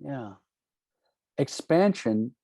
Yeah. Expansion,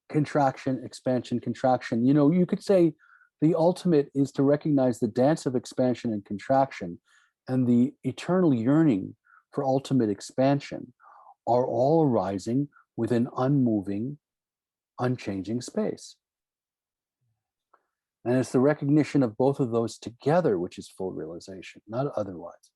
contraction, expansion, contraction. You could say the ultimate is to recognize the dance of expansion and contraction, and the eternal yearning for ultimate expansion are all arising within unmoving, unchanging space. And it's the recognition of both of those together which is full realization, not otherwise.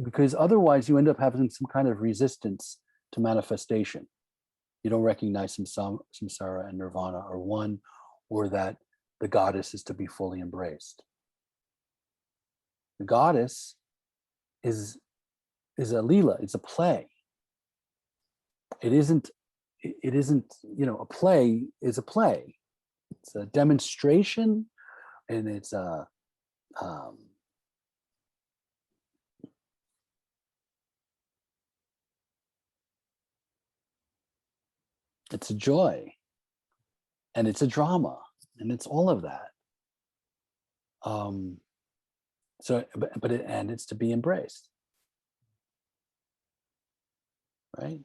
Because otherwise you end up having some kind of resistance to manifestation. You don't recognize samsara and nirvana are one, or that the goddess is to be fully embraced. The goddess is a leela, it's a play. It isn't, a play is a play. It's a demonstration, and it's a it's a joy, and it's a drama, and it's all of that. And it's to be embraced, right?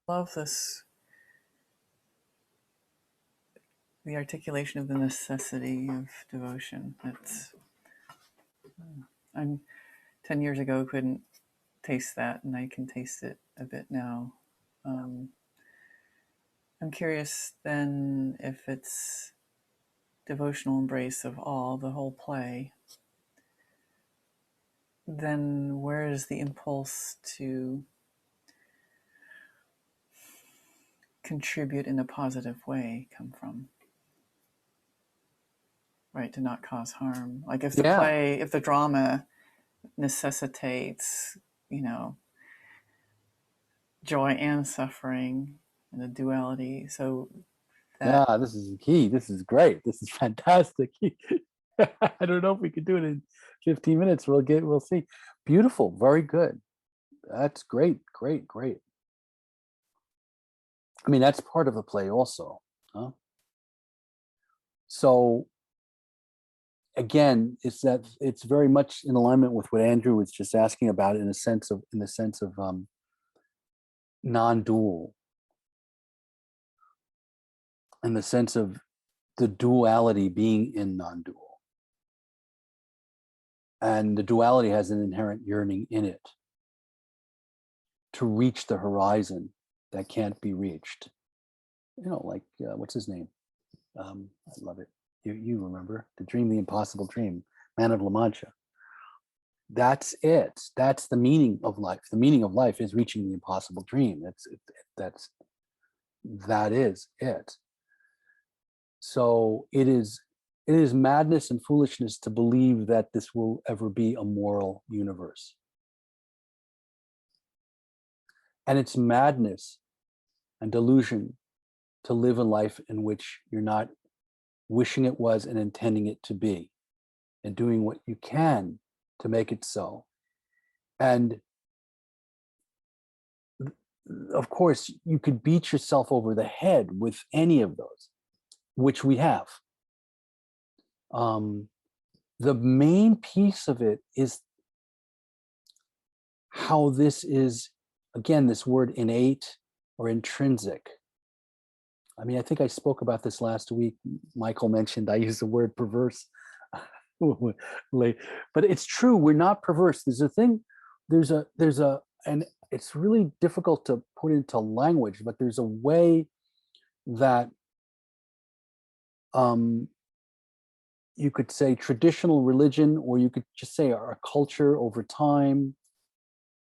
Love this, the articulation of the necessity of devotion. I'm 10 years ago couldn't taste that, and I can taste it a bit now. I'm curious then if it's devotional embrace of all, the whole play, then where does the impulse to contribute in a positive way come from? Right, to not cause harm. Like if the play, if the drama necessitates, joy and suffering and the duality. So that, this is key. This is great. This is fantastic. I don't know if we could do it in 15 minutes. We'll see. Beautiful. Very good. That's great. Great. I mean, that's part of the play also. Huh? So again, it's very much in alignment with what Andrew was just asking about in the sense of non-dual, in the sense of the duality being in non-dual. And the duality has an inherent yearning in it to reach the horizon that can't be reached. Like what's his name? I love it. You remember, to dream the impossible dream, Man of La Mancha. That's it. That's the meaning of life. The meaning of life is reaching the impossible dream. That is it. So it is madness and foolishness to believe that this will ever be a moral universe. And it's madness and delusion to live a life in which you're not wishing it was and intending it to be, and doing what you can to make it so. And of course, you could beat yourself over the head with any of those, which we have. The main piece of it is how this is, again, this word innate or intrinsic. I mean, I think I spoke about this last week. Michael mentioned I used the word perverse. But it's true, we're not perverse. And it's really difficult to put into language, but there's a way that you could say traditional religion, or you could just say our culture over time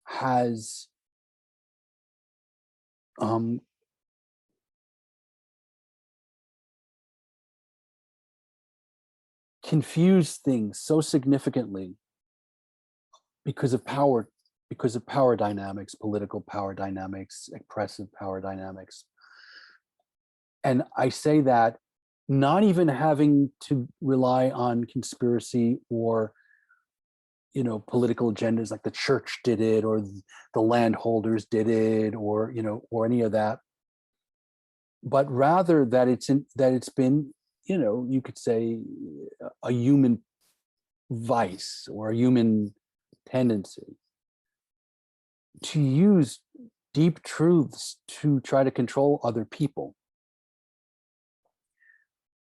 has confused things so significantly because of power dynamics, political power dynamics, oppressive power dynamics. And I say that not even having to rely on conspiracy or political agendas like the church did it, or the landholders did it, or any of that, but rather that it's been you could say a human vice or a human tendency to use deep truths to try to control other people.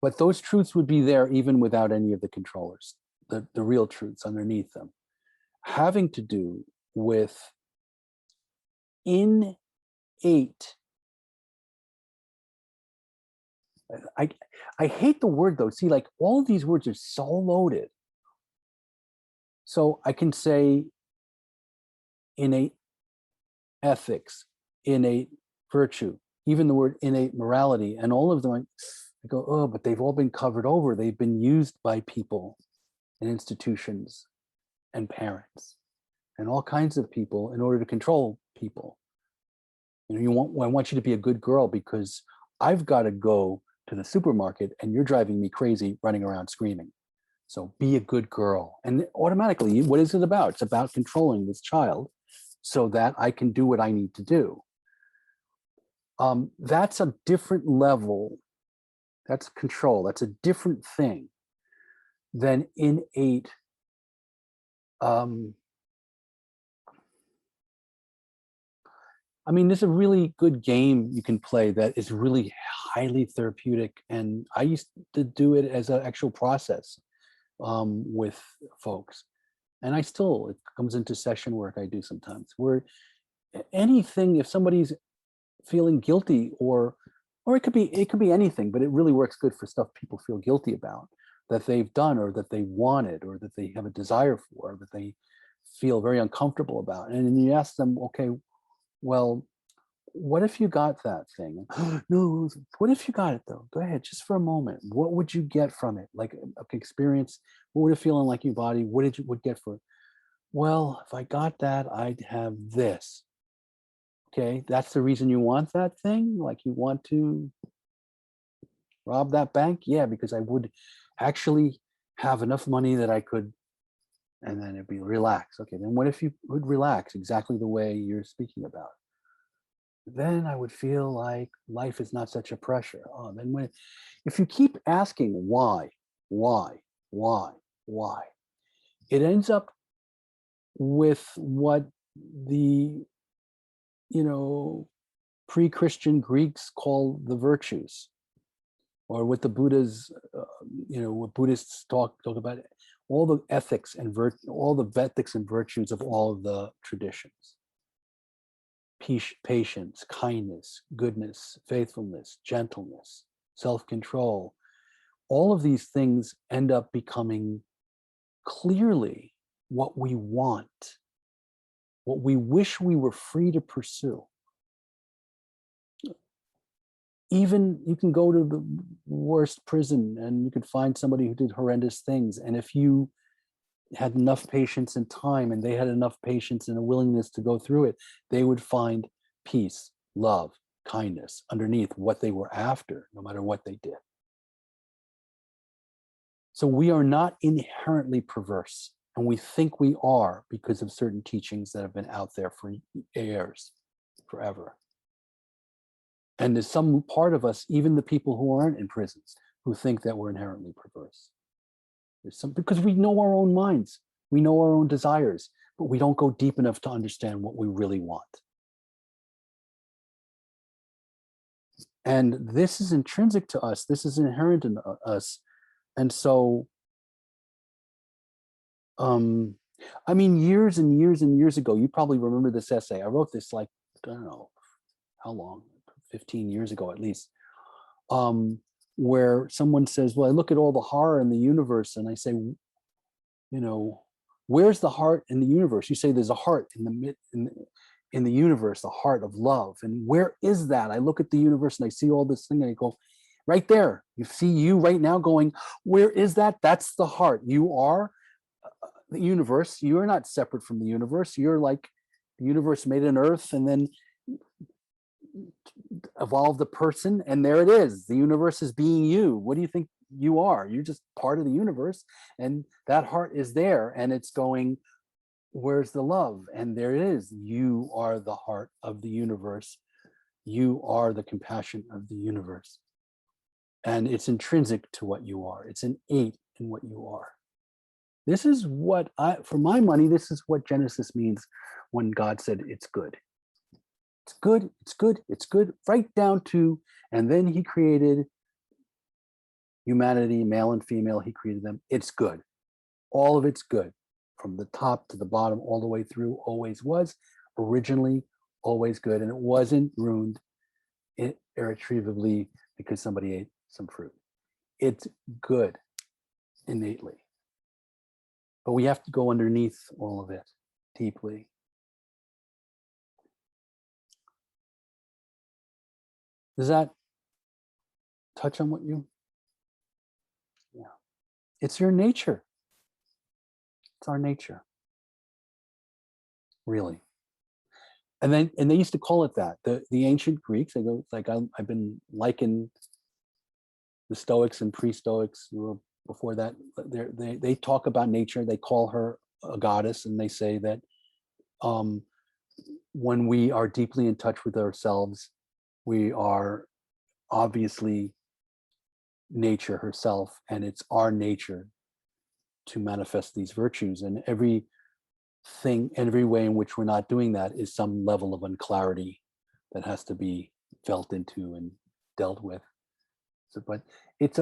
But those truths would be there even without any of the controllers, the real truths underneath them, having to do with innate. I hate the word though. See, like all of these words are so loaded. So I can say innate ethics, innate virtue, even the word innate morality, and all of them. I go, oh, but they've all been covered over. They've been used by people and institutions and parents and all kinds of people in order to control people. I want you to be a good girl because I've got to go to the supermarket and you're driving me crazy running around screaming. So be a good girl. And automatically, what is it about? It's about controlling this child so that I can do what I need to do. That's a different level. That's control. That's a different thing than innate. I mean, there's a really good game you can play that is really highly therapeutic. And I used to do it as an actual process with folks. And it comes into session work I do sometimes, where anything, if somebody's feeling guilty or it could be anything, but it really works good for stuff people feel guilty about that they've done or that they wanted or that they have a desire for, or that they feel very uncomfortable about. And then you ask them, okay, well, what if you got that thing? No, what if you got it though? Go ahead, just for a moment. What would you get from it? Like an experience, what would it feel in like your body? What did you would get for it? Well, if I got that, I'd have this. Okay, that's the reason you want that thing? Like you want to rob that bank? Yeah, because I would actually have enough money that I could, and then it'd be relaxed. Okay, then what if you would relax exactly the way you're speaking about? Then I would feel like life is not such a pressure. Oh, then if you keep asking why, why, it ends up with what the pre-Christian Greeks call the virtues, or what the Buddha's, what Buddhists talk about, all the ethics and all the ethics and virtues of all of the traditions. Patience, kindness, goodness, faithfulness, gentleness, self-control. All of these things end up becoming clearly what we want, what we wish we were free to pursue. Even you can go to the worst prison and you could find somebody who did horrendous things. And if you had enough patience and time, and they had enough patience and a willingness to go through it, they would find peace, love, kindness underneath what they were after, no matter what they did. So we are not inherently perverse, and we think we are because of certain teachings that have been out there for years, forever. And there's some part of us, even the people who aren't in prisons, who think that we're inherently perverse. There's some, because we know our own minds, we know our own desires, but we don't go deep enough to understand what we really want. And this is intrinsic to us. This is inherent in us. And so, I mean, years and years and years ago, you probably remember this essay. I wrote this like, I don't know, how long, 15 years ago at least, where someone says, well, I look at all the horror in the universe and I say, where's the heart in the universe? You say there's a heart in the universe, the heart of love. And where is that? I look at the universe and I see all this thing and I go, right there. You see you right now going, where is that? That's the heart. You are the universe. You are not separate from the universe. You're like the universe made an earth and then evolved a person, and there it is. The universe is being you. What do you think you are? You're just part of the universe, and that heart is there, and it's going, where's the love? And there it is. You are the heart of the universe. You are the compassion of the universe. and it's intrinsic to what you are. It's innate in what you are. This is what for my money, this is what Genesis means when God said it's good. It's good, it's good, it's good, right down to, and then he created humanity, male and female, he created them. It's good. All of it's good. From the top to the bottom, all the way through, always was. Originally, always good. And it wasn't ruined irretrievably because somebody ate some fruit. It's good innately. But we have to go underneath all of it deeply. Does that touch on what you? Yeah. It's your nature. It's our nature. Really. And they used to call it that. The ancient Greeks, they go like I've been likened the Stoics and pre-Stoics before that. They talk about nature. They call her a goddess, and they say that when we are deeply in touch with ourselves, we are obviously nature herself, and it's our nature to manifest these virtues. And every way in which we're not doing that is some level of unclarity that has to be felt into and dealt with. So, but it's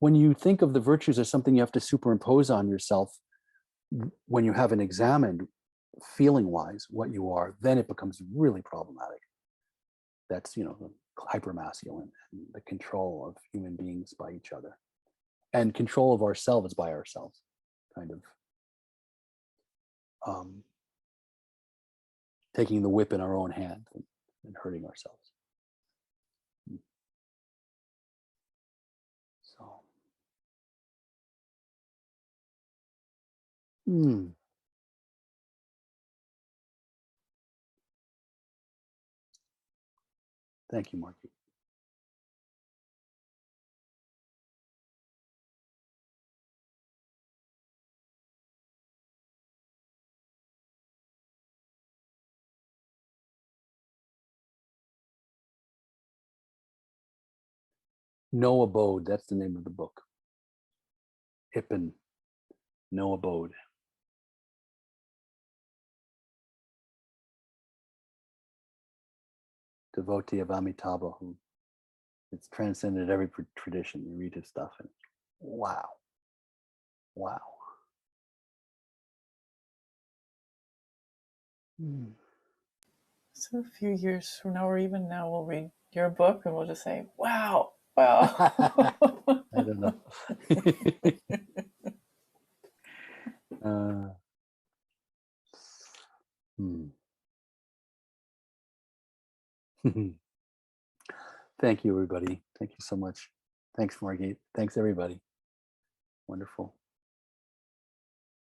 when you think of the virtues as something you have to superimpose on yourself, when you haven't examined feeling wise what you are, then it becomes really problematic. That's the hypermasculine and the control of human beings by each other, and control of ourselves by ourselves, kind of taking the whip in our own hand and hurting ourselves. So, thank you, Marky. No Abode, that's the name of the book. Ippen, No Abode. Devotee of Amitabha, who it's transcended every tradition. You read his stuff and wow. So a few years from now, or even now, we'll read your book and we'll just say, wow, wow. I don't know. Thank you, everybody. Thank you so much. Thanks, Margate. Thanks, everybody. Wonderful.